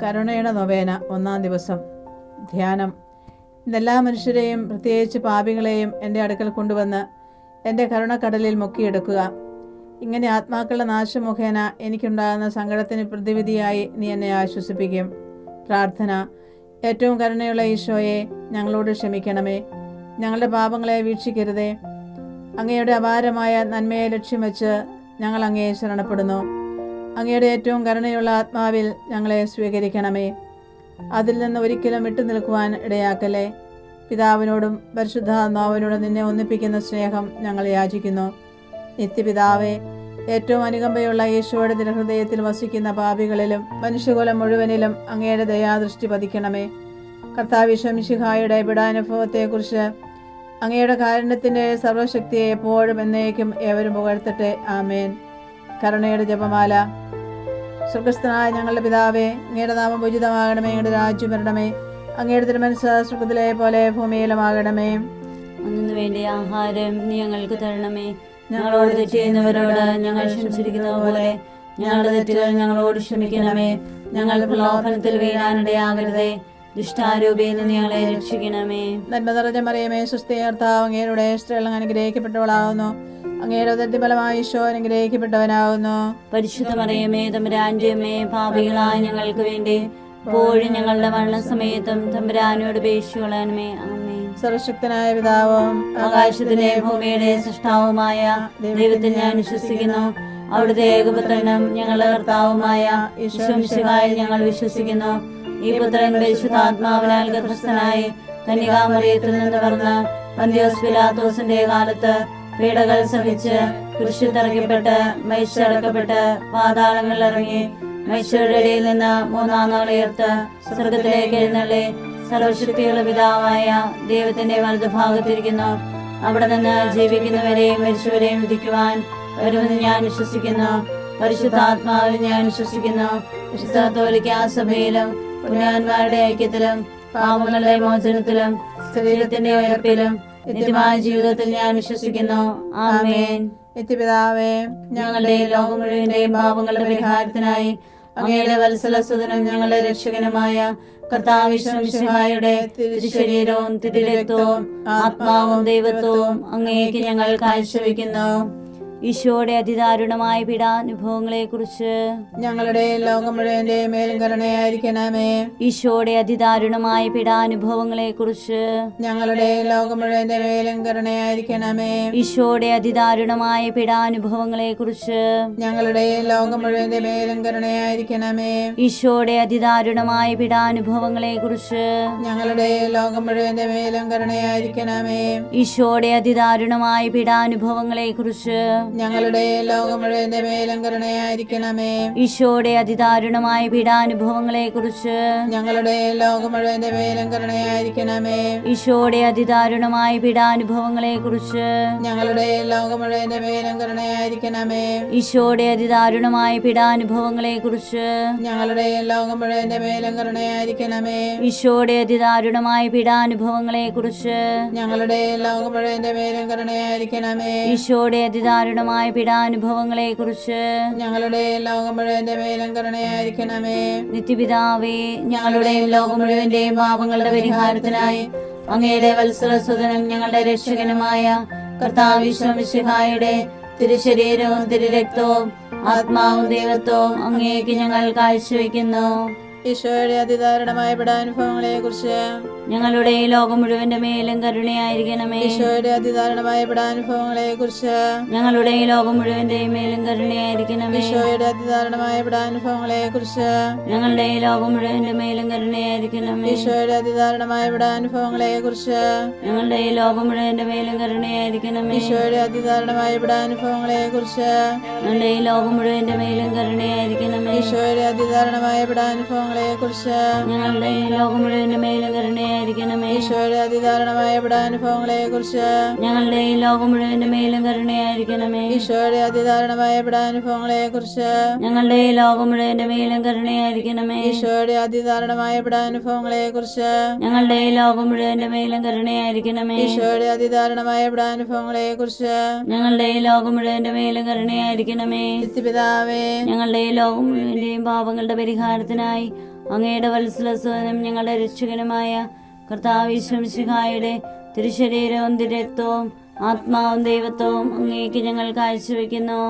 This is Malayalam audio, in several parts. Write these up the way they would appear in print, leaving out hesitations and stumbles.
കരുണയുടെ നൊവേന 1-ാം ദിവസം. ധ്യാനം. ഇന്നെല്ലാ മനുഷ്യരെയും പ്രത്യേകിച്ച് പാപികളെയും എൻ്റെ അടുക്കൽ കൊണ്ടുവന്ന് എൻ്റെ കരുണക്കടലിൽ മുക്കിയെടുക്കുക. ഇങ്ങനെ ആത്മാക്കളുടെ നാശമുഖേന എനിക്കുണ്ടാകുന്ന സങ്കടത്തിന് പ്രതിവിധിയായി നീ എന്നെ ആശ്വസിപ്പിക്കും. പ്രാർത്ഥന. ഏറ്റവും കരുണയുള്ള ഈശോയെ, ഞങ്ങളോട് ക്ഷമിക്കണമേ. ഞങ്ങളുടെ പാപങ്ങളെ വീക്ഷിക്കരുതേ. അങ്ങയുടെ അപാരമായ നന്മയെ ലക്ഷ്യം വെച്ച് ഞങ്ങൾ അങ്ങയെ ശരണപ്പെടുന്നു. അങ്ങയുടെ ഏറ്റവും കരുണയുള്ള ആത്മാവിൽ ഞങ്ങളെ സ്വീകരിക്കണമേ. അതിൽ നിന്ന് ഒരിക്കലും വിട്ടു നിൽക്കുവാൻ ഇടയാക്കല്ലേ. പിതാവിനോടും പരിശുദ്ധാത്മാവിനോടും നിന്നെ ഒന്നിപ്പിക്കുന്ന സ്നേഹം ഞങ്ങൾ യാചിക്കുന്നു. നിത്യപിതാവേ, ഏറ്റവും അനുകമ്പയുള്ള ഈശോയുടെ തിരുഹൃദയത്തിൽ വസിക്കുന്ന പാപികളിലും മനുഷ്യകുലം മുഴുവനിലും അങ്ങയുടെ ദയാദൃഷ്ടി പതിക്കണമേ. കർത്താവ് മിശിഹായുടെ പീഡാനുഭവത്തെക്കുറിച്ച് അങ്ങയുടെ കാരുണ്യത്തിൻ്റെ സർവശക്തിയെ എപ്പോഴും എന്നേക്കും ഏവരും പുകഴ്ത്തട്ടെ. ആമേൻ. കരുണയുടെ ജപമാല. സ്വർഗസ്ഥനായ ഞങ്ങളുടെ പിതാവേ, അങ്ങയുടെ നാമം പൂജിതമാകണമേ. അങ്ങയുടെ രാജ്യം വരണമേ. അങ്ങയുടെ തിരുമനസ്സ് സ്വർഗത്തിലെ പോലെ ഭൂമിയിലുമാകണമേ. അന്നു വേണ്ട ആഹാരം നീ ഞങ്ങൾക്ക് തരണമേ. ഞങ്ങളോട് തെറ്റ് ചെയ്യുന്നവരോട് ഞങ്ങൾ ക്ഷമിച്ചിരിക്കുന്നത് പോലെ ഞങ്ങളുടെ തെറ്റുകൾ ഞങ്ങളോട് ക്ഷമിക്കണമേ. ഞങ്ങൾ പ്രലോഭനത്തിൽ വീഴാനിടയാകരുതേ. ദുഷ്ടാരൂപിയിൽ നിന്ന് ഞങ്ങളെ രക്ഷിക്കണമേ. നന്മ നിറഞ്ഞ മറിയമേ, സ്വസ്തി, കർത്താവ് അങ്ങയുടെ സ്ത്രീകൾ അനുഗ്രഹിക്കപ്പെട്ടവളാകുന്നു. അങ്ങയുടെ ഉദരഫലമായി ഈശോ അനുഗ്രഹിക്കപ്പെട്ടവനാകുന്നു. പരിശുദ്ധ മറിയമേ, തമ്പുരാന്റെ അമ്മേ, പാപികളായ ഞങ്ങൾക്ക് വേണ്ടി ഇപ്പോഴും ഞങ്ങളുടെ മരണസമയത്തും തമ്പുരാനോട് അപേക്ഷിച്ചുകൊള്ളണമേ. ആമേൻ. സർവശക്തനായ പിതാവും ആകാശത്തിന്റെ ഭൂമിയുടെ സൃഷ്ടാവുമായ ദൈവത്തിൽ ഞാൻ വിശ്വസിക്കുന്നു. അവിടുത്തെ ഏകപുത്രനും ഞങ്ങളുടെ കർത്താവുമായ ഈശോ മിശിഹായിൽ ഞങ്ങൾ വിശ്വസിക്കുന്നു. ഈ പുത്രൻ പരിശുദ്ധാത്മാവിനാൽ ഗർഭസ്ഥനായി കന്യകാമറിയത്തിൽ നിന്ന് പിറന്ന് പന്തിയോസ് പിലാത്തോസിന്റെ കാലത്ത് പീഡകൾ സഹിച്ച് കുരിശിൽ തറയ്ക്കപ്പെട്ട് മരിച്ചടക്കപ്പെട്ട് പാതാളങ്ങളിൽ ഇറങ്ങി മരിച്ചവരുടെ ഇടയിൽ നിന്ന് 3-ാം നാൾ ഉയർത്ത് സ്വർഗത്തിലേക്ക് എഴുന്നള്ളി സർവശക്തിയുള്ള പിതാവായ ദൈവത്തിന്റെ വലതുഭാഗത്തിരിക്കുന്നു. അവിടെ നിന്ന് ജീവിക്കുന്നവരെയും മരിച്ചവരെയും വിധിക്കുവാൻ വരുമെന്ന് ഞാൻ വിശ്വസിക്കുന്നു. പരിശുദ്ധാത്മാവിൽ ഞാൻ വിശ്വസിക്കുന്നു. വിശുദ്ധ കത്തോലിക്കാ സഭയിലും പുണ്യവാന്മാരുടെ ഐക്യത്തിലും പാപങ്ങളുടെ മോചനത്തിലും ശരീരത്തിന്റെ ഉയർപ്പിലും നിത്യമായ ജീവിതത്തിൽ ഞാൻ വിശ്വസിക്കുന്നു. ആമേൻ. നിത്യപിതാവേ, ഞങ്ങളുടെ ലോകം മുഴുവന്റെയും പാപങ്ങളുടെ പരിഹാരത്തിനായി അങ്ങയുടെ വത്സലസുതനും ഞങ്ങളുടെ രക്ഷകനുമായ കർത്താവ് മിശിഹായുടെ തിരുശരീരവും തിരുരക്തവും ആത്മാവും ദൈവത്വവും അങ്ങേക്ക് ഞങ്ങൾ കാഴ്ചവെക്കുന്നു. ഈശോയുടെ അതിദാരുണമായ പീഡാനുഭവങ്ങളെ കുറിച്ച് ഞങ്ങളുടെ ലോകം മുഴുവന്റെ മേലും കരുണയായിരിക്കണമേ. ഈശോയുടെ അതിദാരുണമായ പീഡാനുഭവങ്ങളെ കുറിച്ച് ഞങ്ങളുടെ ലോകം മുഴുവന്റെ മേലും കരുണയായിരിക്കണമേ. ഈശോയുടെ അതിദാരുണമായ പീഡാനുഭവങ്ങളെ കുറിച്ച് ഞങ്ങളുടെ ലോകം മുഴുവന്റെ മേലും കരുണയായിരിക്കണമേ. ഈശോയുടെ അതിദാരുണമായ പീഡാനുഭവങ്ങളെ കുറിച്ച് ഞങ്ങളുടെ ലോകം മുഴുവന്റെ മേലും കരുണയായിരിക്കണമേ. ഈശോയുടെ അതിദാരുണമായ പീഡാനുഭവങ്ങളെ കുറിച്ച് ഞങ്ങളുടെ ലോകം മുഴുവന്റെ മേലും കരുണയായിരിക്കണമേ. ഈശോയുടെ അതിദാരുണമായ പീഡാനുഭവങ്ങളെ കുറിച്ച് ഞങ്ങളുടെ ലോകം മുഴുവന്റെ മേലും കരുണയായിരിക്കണമേ. ഈശോയുടെ അതിദാരുണമായ പീഡാനുഭവങ്ങളെ കുറിച്ച് ഞങ്ങളുടെ ലോകം മുഴുവന്റെ മേലും കരുണയായിരിക്കണമേ. ഈശോയുടെ അതിദാരുണമായ പീഡാനുഭവങ്ങളെ കുറിച്ച് ഞങ്ങളുടെ ലോകം മുഴുവന്റെ മേലും കരുണയായിരിക്കണമേ. ഈശോയുടെ അതിദാരുണമായ പീഡാനുഭവങ്ങളെ കുറിച്ച് ഞങ്ങളുടെ ലോകം മുഴുവന്റെ മേലും കരുണയായിരിക്കണമേ. ഈശോയുടെ അതിദാരുണമായ പീഡാനുഭവങ്ങളെ കുറിച്ച് ഞങ്ങളുടെ ലോകം മുഴുവന്റെ മേലും കരുണയായിരിക്കണമേ. നിത്യപിതാവേ, ഞങ്ങളുടെയും ലോകം മുഴുവന്റെയും പാപങ്ങളുടെ പരിഹാരത്തിനായി അങ്ങയുടെ വത്സലസുതനും ഞങ്ങളുടെ രക്ഷകനുമായ കർത്താവ് മിശിഹായുടെ തിരുശരീരവും തിരുരക്തവും ആത്മാവും ദൈവത്വവും അങ്ങേക്ക് ഞങ്ങൾ കാഴ്ചവെക്കുന്നു. ഈശോയുടെ അതിദാരുണമായ പീഡാനുഭവങ്ങളെ കുറിച്ച് ഞങ്ങളുടെ ലോകം മുഴുവന്റെ മേലും കരുണയായിരിക്കണമേ. ഈശോയുടെ അതിദാരുണമായ പീഡാനുഭവങ്ങളെ കുറിച്ച് ഞങ്ങളുടെ ലോകം മുഴുവന്റെയും മേലും കരുണയായിരിക്കണമേ. ഈശോയുടെ അതിദാരുണമായ പീഡാനുഭവങ്ങളെ കുറിച്ച് ഞങ്ങളുടെ ലോകം മുഴുവന്റെ മേലും കരുണയായിരിക്കണമേ. ഈശോയുടെ അതിദാരുണമായ പീഡാനുഭവങ്ങളെ കുറിച്ച് ഞങ്ങളുടെ ലോകം മുഴുവന്റെ മേലും കരുണയായിരിക്കണമേ. ഈശോയുടെ അതിദാരുണമായ പീഡാനുഭവങ്ങളെ കുറിച്ച് ഞങ്ങളുടെ ലോകം മുഴുവന്റെ മേലും കരുണയായിരിക്കണമേ. ഈശോയുടെ അതിദാരുണമായ പീഡാനുഭവങ്ങളെ കുറിച്ച് ഞങ്ങളുടെ ലോകം മുഴുവന്റെ മേലും കരുണയായിരിക്കണമേ. ഈശോയുടെ അതിദാരുണമായ പീഡാനുഭവങ്ങളെ കുറിച്ച് ഞങ്ങളുടെ ലോകം മുഴുവന്റെ മേലും കരുണയായിരിക്കണമേ. ഈശോയുടെ അതിദാരുണമായ പീഡാനുഭവങ്ങളെ കുറിച്ച് ഞങ്ങളുടെ ലോകം മുഴുവന്റെ മേലും കരുണയായിരിക്കണമേ. ഈശോയുടെ അതിദാരുണമായ പീഡാനുഭവങ്ങളെ കുറിച്ച് ഞങ്ങളുടെ ലോകം മുഴുവന്റെ മേലും കരുണയായിരിക്കണമേ. ഈശോയുടെ അതിദാരുണമായ പീഡാനുഭവങ്ങളെ കുറിച്ച് ഞങ്ങളുടെ ലോകം മുഴുവന്റെ മേലും കരുണയായിരിക്കണമേ. നിത്യപിതാവേ, ഞങ്ങളുടെ ലോകം മുഴുവന്റെയും പാപങ്ങളുടെ പരിഹാരത്തിനായി അങ്ങയുടെ വത്സലസ്വനും ഞങ്ങളുടെ രക്ഷകനുമായ കർത്താവ് യേശു മിശിഹായുടെ തിരുശരീരവും തിരുരക്തവും ആത്മാവും ദൈവത്വവും അങ്ങേക്ക് ഞങ്ങൾ കാഴ്ചവെക്കുന്നു.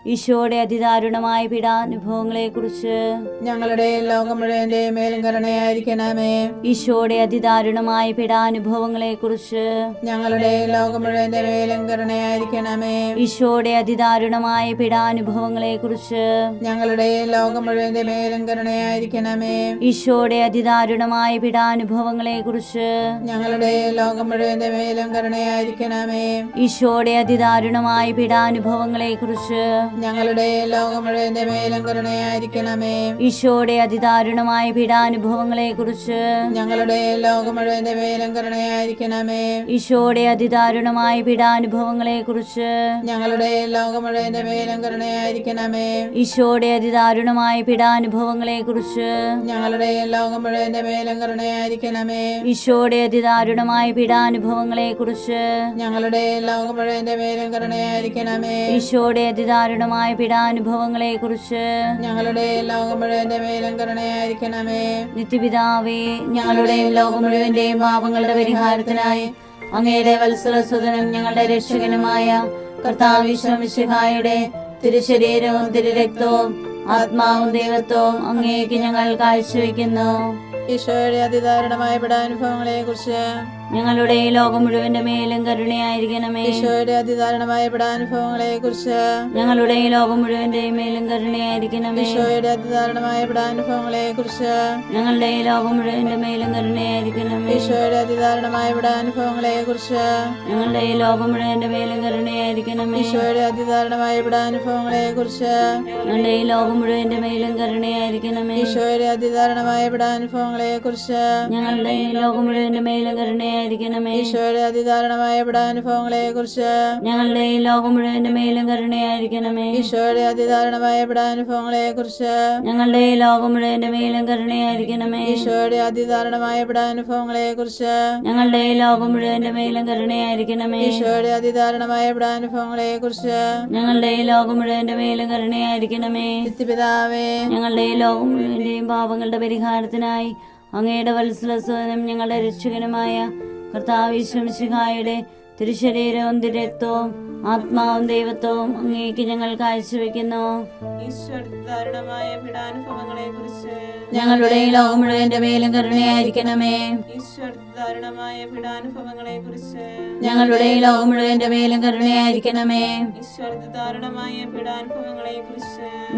ഈശോയുടെ അതിദാരുണമായ പീഡാനുഭവങ്ങളെക്കുറിച്ച് ഞങ്ങളുടെ ലോകം മുഴുവന്റെ മേലും കരുണയായിരിക്കണമേ. ഈശോയുടെ അതിദാരുണമായ പീഡാനുഭവങ്ങളെക്കുറിച്ച് ഞങ്ങളുടെ ലോകം മുഴുവന്റെ മേലും കരുണയായിരിക്കണമേ. ഈശോയുടെ അതിദാരുണമായ പീഡാനുഭവങ്ങളെക്കുറിച്ച് ഞങ്ങളുടെ ലോകം മുഴുവന്റെ മേലും കരുണയായിരിക്കണമേ. ഈശോയുടെ അതിദാരുണമായ പീഡാനുഭവങ്ങളെക്കുറിച്ച് ഞങ്ങളുടെ ലോകം മുഴുവന്റെ മേലും കരുണയായിരിക്കണമേ. ഈശോയുടെ അതിദാരുണമായ പീഡാനുഭവങ്ങളെക്കുറിച്ച് ഞങ്ങളുടെ ലോകം മുഴുവന്റെ മേലും കരുണയായിരിക്കണമേ. ഈശോയുടെ അതിദാരുണമായ പീഡാനുഭവങ്ങളെക്കുറിച്ച് ഞങ്ങളുടെ ലോകം മുഴുവന്റെ മേലും കരുണയായിരിക്കണമേ. ഈശോയുടെ അതിദാരുണമായ പീഡാനുഭവങ്ങളെക്കുറിച്ച് ഞങ്ങളുടെ ലോകം മുഴുവന്റെ മേലും കരുണയായിരിക്കണമേ. ഈശോയുടെ അതിദാരുണമായ പീഡാനുഭവങ്ങളെക്കുറിച്ച് ഞങ്ങളുടെ ലോകം മുഴുവന്റെ മേലും കരുണയായിരിക്കണമേ. ഈശോയുടെ അതിദാരുണമായ പീഡാനുഭവങ്ങളെക്കുറിച്ച് ഞങ്ങളുടെ ലോകം മുഴുവന്റെ മേലും കരുണയായിരിക്കണമേ. ഈശോയുടെ അതിദാരുണമായ പീഡാനുഭവങ്ങളെക്കുറിച്ച് ഞങ്ങളുടെ ലോകം മുഴുവന്റെ മേലും കരുണയായിരിക്കണമേ. നിത്യപിതാവേ, ഞങ്ങളുടെയും ലോകം മുഴുവന്റെയും പാപങ്ങളുടെ പരിഹാരത്തിനായി അങ്ങയുടെ വത്സലസുതനും ഞങ്ങളുടെ രക്ഷകനുമായ കർത്താവ് യേശു മിശിഹായുടെ തിരുശരീരവും തിരുരക്തവും ആത്മാവും ദൈവത്വവും അങ്ങേക്ക് ഞങ്ങൾ കാഴ്ചവെക്കുന്നു. ഈശോയുടെ അതിദാരുണമായ പീഡാനുഭവങ്ങളെ കുറിച്ച് ഞങ്ങളുടെ ലോകം മുഴുവന്റെ മേലും കരുണയായിരിക്കണമേ. ഈശോയുടെ അതിദാരുണമായ പീഡാനുഭവങ്ങളെ കുറിച്ച് ഞങ്ങളുടെ ലോകം മുഴുവന്റെയും മേലും കരുണയായിരിക്കണമേ. ഈശോയുടെ അതിദാരുണമായ പീഡാനുഭവങ്ങളെ കുറിച്ച് ഞങ്ങളുടെ ലോകം മുഴുവന്റെ മേലും കരുണയായിരിക്കണമേ. ഈശോയുടെ അതിദാരുണമായ പീഡാനുഭവങ്ങളെ കുറിച്ച് ഞങ്ങളുടെ ലോകം മുഴുവന്റെ മേലും കരുണയായിരിക്കണമേ. ഈശോയുടെ അതിദാരുണമായ പീഡാനുഭവങ്ങളെ കുറിച്ച് ഞങ്ങളുടെ ലോകം മുഴുവന്റെ മേലും കരുണയായിരിക്കണമേ. ഈശോയുടെ അതിദാരുണമായ പീഡാനുഭവങ്ങളെ കുറിച്ച് ഞങ്ങളുടെ ലോകം മുഴുവന്റെ മേലും കരുണയായിരിക്കണമേ. ഈശോയുടെ അതിദാരുണമായ പീഡാനുഭവങ്ങളെ കുറിച്ച് ഞങ്ങളുടെ ലോകം മുഴുവന്റെ മേലും കരുണയായിരിക്കണമേ. ഈശോയുടെ അതിദാരുണമായ പീഡാനുഭവങ്ങളെ കുറിച്ച് ഞങ്ങളുടെ ലോകം മുഴുവന്റെ മേലും കരുണയായിരിക്കണമേ. ഈശോയുടെ അതിദാരുണമായ പീഡാനുഭവങ്ങളെ കുറിച്ച് ഞങ്ങളുടെ ലോകം മുഴുവന്റെ മേലും കരുണയായിരിക്കണമേ. ഈശോയുടെ അതിദാരുണമായ പീഡാനുഭവങ്ങളെ കുറിച്ച് ഞങ്ങളുടെ ലോകം മുഴുവന്റെ മേലും കരുണയായിരിക്കണമേ. നിത്യപിതാവേ, ഞങ്ങളുടെ ലോകം മുഴുവന്റെയും പാപങ്ങളുടെ പരിഹാരത്തിനായി അങ്ങയുടെ വത്സലസ്വനും ഞങ്ങളുടെ രക്ഷകനുമായ കർത്താവ് യേശു മിശിഹായുടെ തിരുശരീരവും തിരുരക്തവും ആത്മാവും ദൈവത്വവും അങ്ങേക്ക് ഞങ്ങൾ കാഴ്ചവെക്കുന്നു. ഞങ്ങളുടെ ലോകം മുഴുവന്റെ മേലും കരുണയായിരിക്കണമേ. ഞങ്ങളുടെ ലോകം മുഴുവന്റെ മേലും കരുണയായിരിക്കണമേ.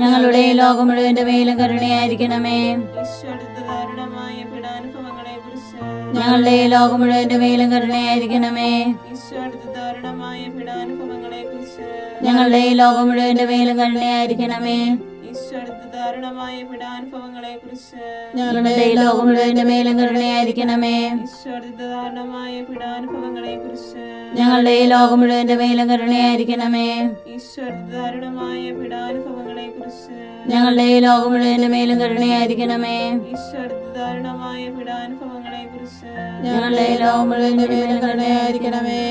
ഞങ്ങളുടെ ലോകം മുഴുവന്റെ മേലും കരുണയായിരിക്കണമേ. ഞങ്ങളുടെ ലോകം മുഴുവന്റെ മേലും കരുണയായിരിക്കണമേ. ഞങ്ങളുടെ ലോകം മുഴുവന്റെ മേലും കരുണയായിരിക്കണമേ. ഞങ്ങളുടെ ലോകം മുഴുവന്റെ മേലും കരുണയായിരിക്കണമേ. ഞങ്ങളുടെ ലോകം മുഴുവന്റെ മേലും കരുണയായിരിക്കണമേ. ഞങ്ങളുടെ ലോകം മുഴുവന്റെ മേലും കരുണയായിരിക്കണമേ. ഞങ്ങളുടെ ലോകം മുഴുവന്റെ മേലും കരുണയായിരിക്കണമേ.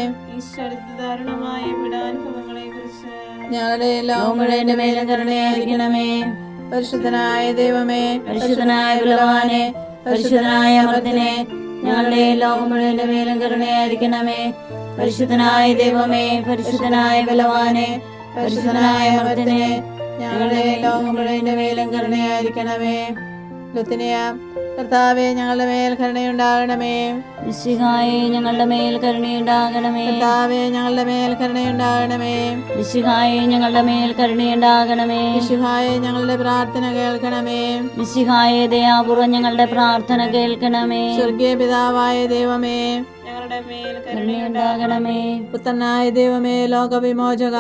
ഞങ്ങളുടെ ലോകം മുഴുവന്റെ മേലും കരുണയായിരിക്കണമേ. പരിശുദ്ധനായ ദൈവമേ, പരിശുദ്ധനായ ബലവാനെ, പരിശുദ്ധനായ അമർത്തിനെ, ഞങ്ങളുടെ ലോകം മുഴുവന്റെ മേലും കരുണയായിരിക്കണമേ. പരിശുദ്ധനായ ദൈവമേ, പരിശുദ്ധനായ ബലവാനെ, പരിശുദ്ധനായ അമർത്തിനെ, ഞങ്ങളുടെ ലോകം മുഴുവന്റെ മേലും കരുണയായിരിക്കണമേ. ലുത്തിനിയ, കർത്താവേ, ഞങ്ങളുടെ മേൽ കരുണയുണ്ടാകണമേ. മിശിഹായേ, ഞങ്ങളുടെ മേൽ കരുണയുണ്ടാകണമേ. കർത്താവേ, ഞങ്ങളുടെ മേൽ കരുണയുണ്ടാകണമേ. മിശിഹായേ, ഞങ്ങളുടെ മേൽ കരുണയുണ്ടാകണമേ. മിശിഹായേ, ഞങ്ങളുടെ പ്രാർത്ഥന കേൾക്കണമേ. മിശിഹായേ, ദയാപൂർവ്വം ഞങ്ങളുടെ പ്രാർത്ഥന കേൾക്കണമേ. സ്വർഗീയ പിതാവായ ദൈവമേ, കരുണയുണ്ടാകണമേ. പുത്രനായ ദൈവമേ, ലോകവിമോചക,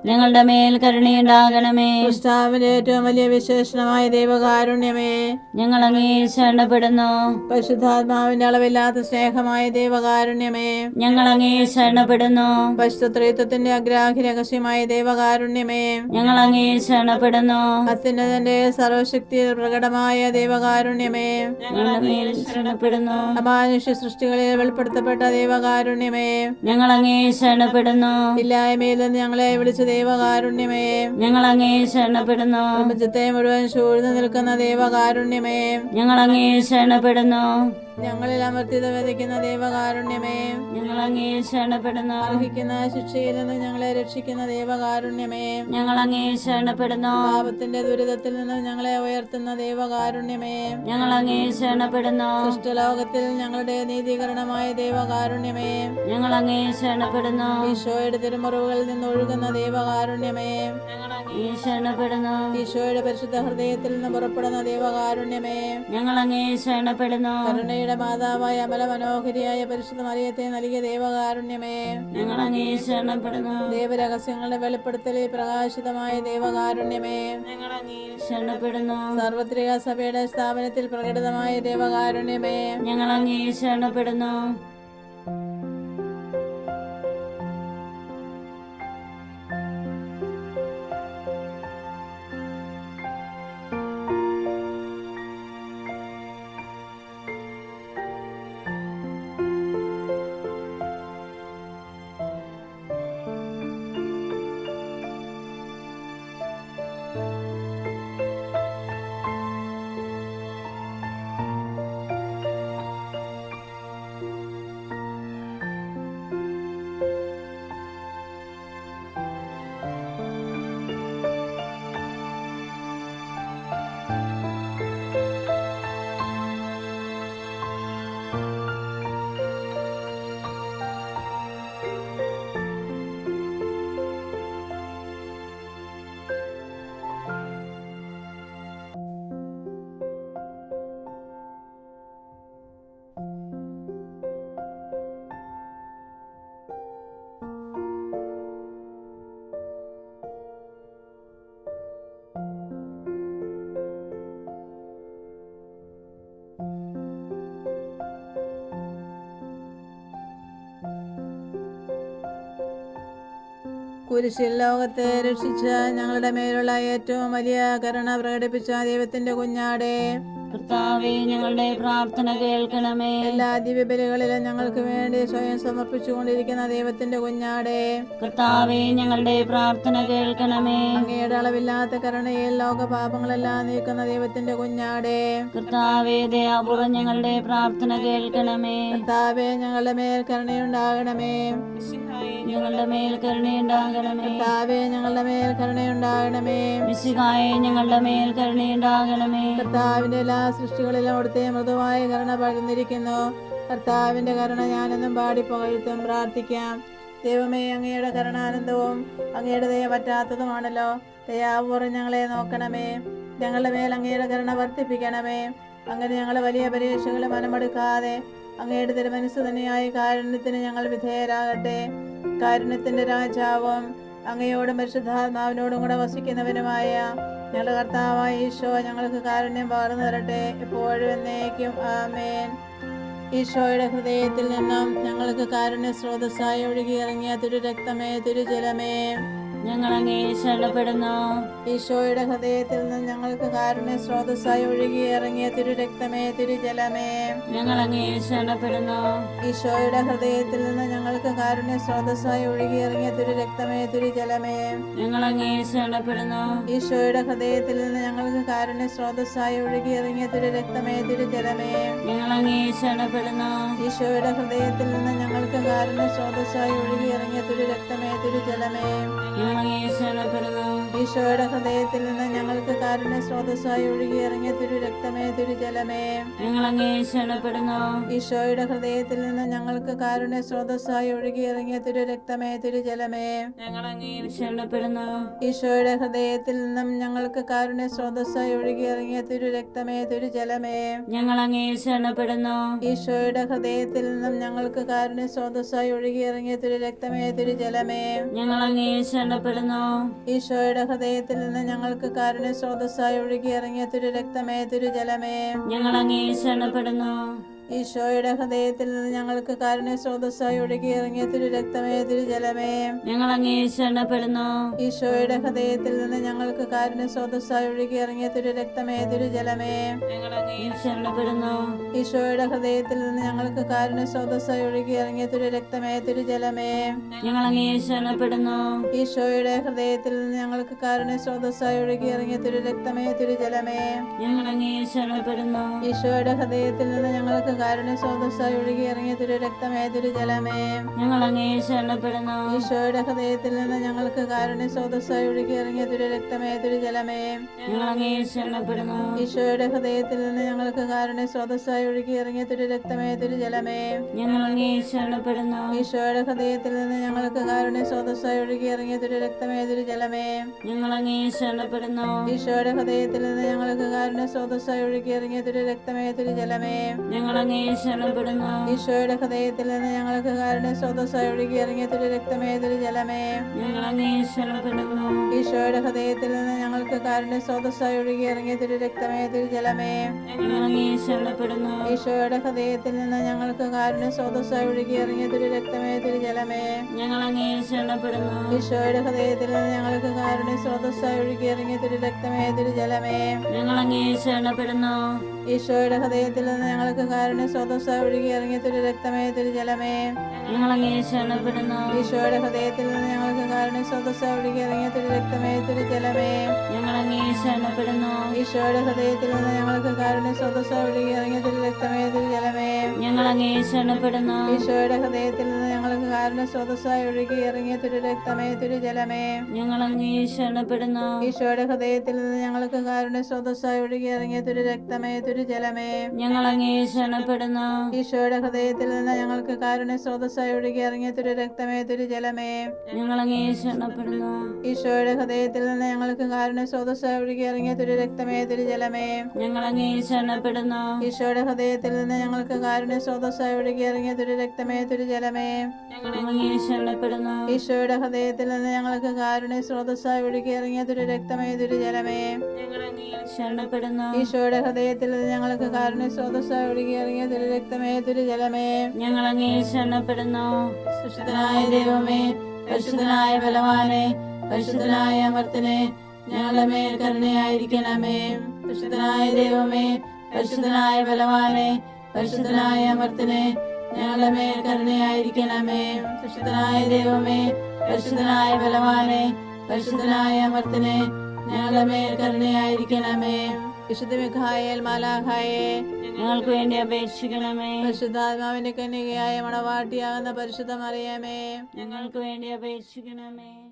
ഞങ്ങളുടെ മേൽ കരുണയുണ്ടാകണമേ. ക്രിസ്താവിന്റെ ഏറ്റവും വലിയ വിശേഷണമായ ദൈവകാരുണ്യമേ, ഞങ്ങൾ അങ്ങേ ശരണപ്പെടുന്നു. പരിശുദ്ധാത്മാവിന്റെ അളവില്ലാത്ത സ്നേഹമായ ദൈവകാരുണ്യമേ, ഞങ്ങൾ അങ്ങേ ശരണപ്പെടുന്നു. പരിശുദ്ധത്വത്തിന്റെ അഗ്രാഹി രഹസ്യമായ ദൈവകാരുണ്യമേ, ഞങ്ങൾ അങ്ങേ ശരണപ്പെടുന്നു. അത്യുന്നതന്റെ സർവശക്തി പ്രകടമായ ദൈവകാരുണ്യമേ, ഞങ്ങളുടെ മേൽ ശരണപ്പെടുന്നു. അമാനുഷ്യ സൃഷ്ടികളിൽ വെളിപ്പെടുത്തപ്പെട്ട ശരണപ്പെട്ട ദൈവകാരുണ്യമേ, ഞങ്ങൾ അങ്ങേ ശരണപ്പെടുന്നു. ഇല്ലായ്മയിൽ നിന്ന് ഞങ്ങളെ വിളിച്ച ദൈവകാരുണ്യമേ, ഞങ്ങൾ അങ്ങേ ശരണപ്പെടുന്നു. പ്രപഞ്ചത്തെ മുഴുവൻ ചൂഴ്ന്നു നിൽക്കുന്ന ദൈവകാരുണ്യമേ, ഞങ്ങൾ അങ്ങേ ശരണപ്പെടുന്നു. ഞങ്ങളിൽ അമർത്തിത വിതയ്ക്കുന്ന ദൈവകാരുണ്യമേ, ഞങ്ങൾ അങ്ങേ ശരണപ്പെടുന്നു. അർഹിക്കുന്ന ശിക്ഷയിൽ നിന്ന് ഞങ്ങളെ രക്ഷിക്കുന്ന ദൈവകാരുണ്യമേ, ഞങ്ങൾ അങ്ങേ ശരണപ്പെടുന്നു. പാപത്തിന്റെ ദുരിതത്തിൽ നിന്ന് ഞങ്ങളെ ഉയർത്തുന്ന ദൈവകാരുണ്യമേ, ഞങ്ങൾ അങ്ങേ ശരണപ്പെടുന്നു. സൃഷ്ടലോകത്തിൽ ഞങ്ങളുടെ നീതീകരണമായ ദൈവകാരുണ്യമേ, ഞങ്ങൾ അങ്ങേ ശരണപ്പെടുന്നു. ഈശോയുടെ തിരുമുറിവുകളിൽ നിന്ന് ഒഴുകുന്ന ദൈവകാരുണ്യമേ, ഞങ്ങൾ അങ്ങേ ശരണപ്പെടുന്നു. ഈശോയുടെ പരിശുദ്ധ ഹൃദയത്തിൽ നിന്ന് പുറപ്പെടുന്ന ദൈവകാരുണ്യമേ, ഞങ്ങൾ അങ്ങേ ശരണപ്പെടുന്നു. കരുണയുടെ മാതാവായ അമല മനോഹരിയായ പരിശുദ്ധ മറിയത്തെ നൽകിയ ദൈവകാരുണ്യമേ, ഞങ്ങൾ അങ്ങേ ശരണപ്പെടുന്നു. ദൈവരഹസ്യങ്ങളുടെ വെളിപ്പെടുത്തലിൽ പ്രകാശിതമായ ദൈവകാരുണ്യമേ, ഞങ്ങൾ അങ്ങേ ശരണപ്പെടുന്നു. സാർവത്രിക സഭയുടെ സ്ഥാപനത്തിൽ പ്രകടിതമായ ദൈവകാരുണ്യമേ, ഞങ്ങൾ അങ്ങേ ശരണപ്പെടുന്നു. കുരിശിൽ ലോകത്തെ രക്ഷിച്ച ഞങ്ങളുടെ മേലുള്ള ഏറ്റവും വലിയ കരുണ പ്രകടിപ്പിച്ച ദൈവത്തിന്റെ കുഞ്ഞാടേ, കർത്താവേ, ഞങ്ങളുടെ പ്രാർത്ഥന കേൾക്കണമേ. എല്ലാ ദിവ്യബലികളിലും ഞങ്ങൾക്ക് വേണ്ടി സ്വയം സമർപ്പിച്ചുകൊണ്ടിരിക്കുന്ന ദൈവത്തിന്റെ കുഞ്ഞാടേ, കർത്താവേ, ഞങ്ങളുടെ പ്രാർത്ഥന കേൾക്കണമേ. അങ്ങയുടെ അളവില്ലാത്ത കരുണയിൽ ലോകപാപങ്ങളെല്ലാം നീക്കുന്ന ദൈവത്തിന്റെ കുഞ്ഞാടേ, കർത്താവേ, ദയാപൂർവം ഞങ്ങളുടെ പ്രാർത്ഥന കേൾക്കണമേ. കർത്താവേ, ഞങ്ങളുടെ മേൽ കരുണയുണ്ടാകണമേ. ഞങ്ങളുടെ മേൽ കരുണയുണ്ടാകണമേ. കർത്താവേ, ഞങ്ങളുടെ മേൽ കരുണയുണ്ടാകണമേ. മിശിഹായേ, ഞങ്ങളുടെ മേൽ കരുണയുണ്ടാകണമേ. കർത്താവിന്റെ എല്ലാ സൃഷ്ടികളിലും അവിടുത്തെ മൃദുവായ കരുണ പകർന്നിരിക്കുന്നു. കർത്താവിന്റെ കരുണ ഞാനെന്നും പാടി പുകഴ്ത്തും പ്രാർത്ഥിക്കാം. ദൈവമേ, അങ്ങയുടെ കരുണാനന്ദവും അങ്ങയുടെ ദയ പറ്റാത്തതുമാണല്ലോ. ദയാപൂർവ്വം ഞങ്ങളെ നോക്കണമേ. ഞങ്ങളുടെ മേൽ അങ്ങയുടെ കരുണ വർദ്ധിപ്പിക്കണമേ. അങ്ങനെ ഞങ്ങൾ വലിയ പരീക്ഷകളെ മനമെടുക്കാതെ അങ്ങയുടെ തിരുമനസ്സ് തന്നെയായ കാരുണ്യത്തിന് ഞങ്ങൾ വിധേയരാകട്ടെ. കാരുണ്യത്തിന്റെ രാജാവും അങ്ങയോടും പരിശുദ്ധാത്മാവിനോടും കൂടെ വസിക്കുന്നവനുമായ ഞങ്ങളുടെ കർത്താവായ ഈശോ ഞങ്ങൾക്ക് കാരുണ്യം പകർന്നു തരട്ടെ, എപ്പോഴും എന്നേക്കും. ആമേൻ. ഈശോയുടെ ഹൃദയത്തിൽ നിന്നും ഞങ്ങൾക്ക് കാരുണ്യ സ്രോതസ്സായി ഒഴുകിയിറങ്ങിയ തിരുരക്തമേ, തിരുജലമേ, ഞങ്ങൾ അങ്ങേ ശരണപ്പെടുന്നു. ഈശോയുടെ ഹൃദയത്തിൽ നിന്നും ഞങ്ങൾക്ക് കാരുണ്യ സ്രോതസ്സായി ഒഴുകിയിറങ്ങിയ തിരുരക്തമേ, തിരുജലമേ, ഞങ്ങൾ അങ്ങേ ശരണപ്പെടുന്നു. ഈശോയുടെ ഹൃദയത്തിൽ നിന്ന് ഞങ്ങൾക്ക് കാരുണ്യ സ്രോതസ്സായി ഒഴുകിയിറങ്ങിയ തിരുരക്തമേ, തിരുജലമേ, ഞങ്ങൾ അങ്ങേ ശരണപ്പെടുന്നു. ഈശോയുടെ ഹൃദയത്തിൽ നിന്ന് ഞങ്ങൾക്ക് കാരുണ്യ സ്രോതസ്സായി ഒഴുകിയിറങ്ങിയ തിരുരക്തമേ, തിരുജലമേ, ഞങ്ങൾ അങ്ങേ ശരണപ്പെടുന്നു. ഈശോയുടെ ഹൃദയത്തിൽ നിന്ന് ഞങ്ങൾക്ക് കാരുണ്യ സ്രോതസ്സായി ഒഴുകിയിറങ്ങിയ തിരുരക്തമേ, തിരുജലമേ, ഞങ്ങൾ അങ്ങേ ശരണപ്പെടുന്നു. ഈശോയുടെ ഹൃദയത്തിൽ നിന്ന് ഞങ്ങൾക്ക് കാരുണ്യ സ്രോതസ്സായി ഒഴുകിയിറങ്ങിയ തിരുരക്തമേ, തിരുജലമേ, ഞങ്ങൾ അങ്ങേ ശരണപ്പെടുന്നു. ഈശോയുടെ ഹൃദയത്തിൽ നിന്ന് ഞങ്ങൾക്ക് കാരുണ്യ സ്രോതസ്സായി ഒഴുകിയിറങ്ങിയ തിരുരക്തമേ, തിരുജലമേ, ഞങ്ങൾ അങ്ങേ ശരണപ്പെടുന്നു. ഈശോയുടെ ഹൃദയത്തിൽ നിന്നും ഞങ്ങൾക്ക് കാരുണ്യ സ്രോതസ്സായി ഒഴുകിയിറങ്ങിയ തിരുരക്തമേ, തിരുജലമേ, ഞങ്ങൾ അങ്ങേ ശരണപ്പെടുന്നു. ഈശോയുടെ ഹൃദയത്തിൽ നിന്നും ഞങ്ങൾക്ക് കാരുണ്യ സ്രോതസ്സായി ഒഴുകിയിറങ്ങിയ തിരുരക്തമേ, തിരുജലമേ, ഞങ്ങൾ അങ്ങേ ശരണപ്പെടുന്നു. ഈശോയുടെ ഹൃദയത്തിൽ നിന്ന് ഞങ്ങൾക്ക് കാരുണ്യ സ്രോതസ്സായി ഒഴുകിയിറങ്ങിയ തിരുരക്തമേ, തിരുജലമേ, ഞങ്ങൾ അങ്ങേ ശരണപ്പെടുന്നു. ഈശോയുടെ ഹൃദയത്തിൽ നിന്ന് ഞങ്ങൾക്ക് കാരുണ്യ സ്രോതസ്സായി ഒഴുകി ഇറങ്ങിയ തിരു രക്തമേ തിരുജലമേ. ഞങ്ങൾ അങ്ങേ ശരണപ്പെടുന്നു. ഈശോയുടെ ഹൃദയത്തിൽ നിന്ന് ഞങ്ങൾക്ക് കാരുണ്യ സ്രോതസ്സായി ഒഴുകി ഇറങ്ങിയ തിരു രക്തമേ തിരുജലമേ. ഞങ്ങൾ അങ്ങേ ശരണപ്പെടുന്നു. ഈശോയുടെ ഹൃദയത്തിൽ നിന്ന് ഞങ്ങൾക്ക് കാരുണ്യ സ്രോതസ്സായി ഒഴുകി ഇറങ്ങിയ തിരു രക്തമേ തിരുജലമേ. ഞങ്ങൾ അങ്ങേ ശരണപ്പെടുന്നു. ഈശോയുടെ ഹൃദയത്തിൽ നിന്ന് ഞങ്ങൾക്ക് കാരുണ്യ സ്രോതസ്സായി ഒഴുകി ഇറങ്ങിയ തിരു രക്തമേ തിരുജലമേ. ഞങ്ങൾ അങ്ങേ ശരണപ്പെടുന്നു. ഈശോയുടെ ഹൃദയത്തിൽ നിന്ന് ഞങ്ങൾക്ക് കാരുണ്യ സ്രോതസ്സായി ഒഴുകി ഇറങ്ങിയ തിരു രക്തമേ തിരുജലമേ. ഞങ്ങൾ അങ്ങേ ശരണപ്പെടുന്നു. ഈശോയുടെ ഹൃദയത്തിൽ നിന്ന് ഞങ്ങൾക്ക് കാരുണ്യ സ്രോതസ്സായി ഒഴുകി ഇറങ്ങിയ തിരു രക്തമേ തിരുജലമേ. ഞങ്ങൾ അങ്ങേ ശരണപ്പെടുന്നു. ഈശോയുടെ ഹൃദയത്തിൽ നിന്ന് ഞങ്ങൾക്ക് കാരുണ്യ സ്രോതസ്സായി ഒഴുകി ഇറങ്ങിയ തിരു രക്തമേ തിരുജലമേ. ഞങ്ങൾ അങ്ങേ ശരണപ്പെടുന്നു. ഈശോയുടെ ഹൃദയത്തിൽ നിന്ന് ഞങ്ങൾക്ക് കാരുണ്യ സ്രോതസ്സായി ഒഴുകി ഇറങ്ങിയ തിരു രക്തമേ തിരുജലമേ. ഞങ്ങൾ അങ്ങേ ശരണപ്പെടുന്നു. ഈശോയുടെ ഹൃദയത്തിൽ നിന്ന് ഞങ്ങൾക്ക് കാരുണ്യ സ്രോതസ്സായി ഒഴുകി ഇറങ്ങിയ തിരു രക്തമേ തിരുജലമേ. ഞങ്ങൾ അങ്ങേ ശരണപ്പെടുന്നു. ഈശോയുടെ ഹൃദയത്തിൽ നിന്ന് ഞങ്ങൾക്ക് കാരുണ്യ സ്രോതസ്സായി ഒഴുകി ഇറങ്ങിയ തിരു രക്തമേ തിരുജലമേ. ഞങ്ങൾ അങ്ങേ ശരണപ്പെടുന്നു. ഈശോയുടെ ഹൃദയത്തിൽ നിന്ന് ഞങ്ങൾക്ക് കാരുണ്യ സ്രോതസ്സായി ഒഴുകി ഇറങ്ങിയ തിരു രക്തമേ തിരുജലമേ. ഞങ്ങൾ അങ്ങേ ശരണപ്പെടുന്നു. ഈശോയുടെ ഹൃദയത്തിൽ നിന്ന് ഞങ്ങൾക്ക് കാരുണ്യ സ്രോതസ്സായി ഒഴുകി ഇറങ്ങിയ തിരു രക്തമേ തിരുജലമേ. ഞങ്ങൾ അങ്ങേ ശരണപ്പെടുന്നു. ഈശോയുടെ ഹൃദയത്തിൽ നിന്ന് ഞങ്ങൾക്ക് കാരുണ്യ സ്രോതസ്സായി ഒഴുകി ഇറങ്ങിയ തിരു രക്തമേ തിരുജലമേ. ഞങ്ങൾ അങ്ങേ ശരണപ്പെടുന്നു. ഈശോയുടെ ഹൃദയത്തിൽ നിന്ന് ഞങ്ങൾക്ക് കാരുണ്യ സ്രോതസ്സായി ഒഴുകി ഇറങ്ങിയ തിരു രക്തമേ തിരുജലമേ. ഞങ്ങൾ അങ്ങേ ശരണപ്പെടുന്നു. ഈശോയുടെ ഹൃദയത്തിൽ നിന്ന് ഞങ്ങൾക്ക് കാരുണ്യ സ്രോതസ്സായി ഒഴുകി ഇറങ്ങിയ തിരു രക്തമേ തിരുജലമേ. ഞങ്ങൾ അങ്ങേ ശരണപ്പെടുന്നു. ഈശോയുടെ ഹൃദയത്തിൽ നിന്ന് ഞങ്ങൾക്ക് കാരുണ്യ സ്രോതസ്സായി ഒഴുകി ഇറങ്ങിയ തിരു രക്തമേ തിരുജലമേ. ഞങ്ങൾ അങ്ങേ ശരണപ്പെടുന്നു. ഈശോയുടെ ഹൃദയത്തിൽ നിന്ന് ഞങ്ങൾക്ക് കാരുണ്യ സ്രോതസ്സായി ഒഴുകി ഇറങ്ങിയ തിരു രക്തമേ തിരുജലമേ. ഞങ്ങൾ അങ്ങേ ശരണപ്പെടുന്നു. ഈശോയുടെ ഹൃദയത്തിൽ നിന്ന് ഞങ്ങൾക്ക് കാരുണ്യ സ്രോതസ്സായി ഒഴുകി ഇറങ്ങിയ തിരു രക്തമേ തിരുജലമേ. ഞങ്ങൾ അങ്ങേ ശരണപ്പെടുന്നു. ഈശോയുടെ ഹൃദയത്തിൽ നിന്ന് ഞങ്ങൾക്ക് കാരുണ്യ സ്രോതസ്സായി ഒഴുകി ഇറങ്ങിയ തിരു രക്തമേ തിരുജലമേ. ഞങ്ങൾ അങ്ങേ ശരണപ്പെടുന്നു. ഈശോയുടെ ഹൃദയത്തിൽ നിന്ന് ഞങ്ങൾക്ക് കാരുണ്യ സ്രോതസ്സായി ഒഴുകി ഇറങ്ങിയ തിരു രക്തമേ തിരുജലമേ. ഞങ്ങൾ അങ്ങേ ശരണപ്പെടുന്നു. ഈശോയുടെ ഹൃദയത്തിൽ നിന്ന് ഞങ്ങൾക്ക് കാരുണ്യ സ്രോതസ്സായി ഒഴുകി ഇറങ്ങിയ തിരു രക്തമേ തിരുജലമേ. ഞങ്ങൾ അങ്ങേ ശരണപ്പെടുന്നു. ഈശോയുടെ ഹൃദയത്തിൽ നിന്ന് ഞങ്ങൾക്ക് കാരുണ്യ സ്രോതസ്സായി ഒഴുകി ഇറങ്ങിയ തിരു രക്തമേ തിരുജലമേ. ഞങ്ങൾ അങ്ങേ ശരണപ്പെടുന്നു. ഈശോയുടെ ഹൃദയത്തിൽ നിന്ന് ഞങ്ങൾക്ക് കാരുണ്യ സ്രോതസ്സായി ഒഴുകി ഇറങ്ങിയ തിരു രക്തമേ തിരുജലമേ. ഞങ്ങൾ അങ്ങേ ശരണപ്പെടുന്നു. പരിശുദ്ധനായ ദൈവമേ, പരിശുദ്ധനായ ബലവാനെ, പരിശുദ്ധനായ അമർത്തനെ, ഞങ്ങളുടെ മേൽ കരുണയായിരിക്കണമേ. പരിശുദ്ധനായ ദൈവമേ, പരിശുദ്ധനായ ബലവാനെ, പരിശുദ്ധനായ അമർത്തനെ, ഞങ്ങളുടെ മേൽ കരുണയായിരിക്കണമേ. പരിശുദ്ധനായ ദൈവമേ, പരിശുദ്ധനായ ബലവാനെ, പരിശുദ്ധനായ അമർത്തനെ, ഞങ്ങളുടെ മേൽ കരുണയായിരിക്കണമേ. വിശുദ്ധ മിഖായേൽ മാലാഖായെ, ഞങ്ങൾക്ക് വേണ്ടി അപേക്ഷിക്കണമേ. പരിശുദ്ധാത്മാവിന്റെ കന്യകയായ മണവാട്ടിയാകുന്ന പരിശുദ്ധ മറിയമേ, ഞങ്ങൾക്ക് വേണ്ടി അപേക്ഷിക്കണമേ.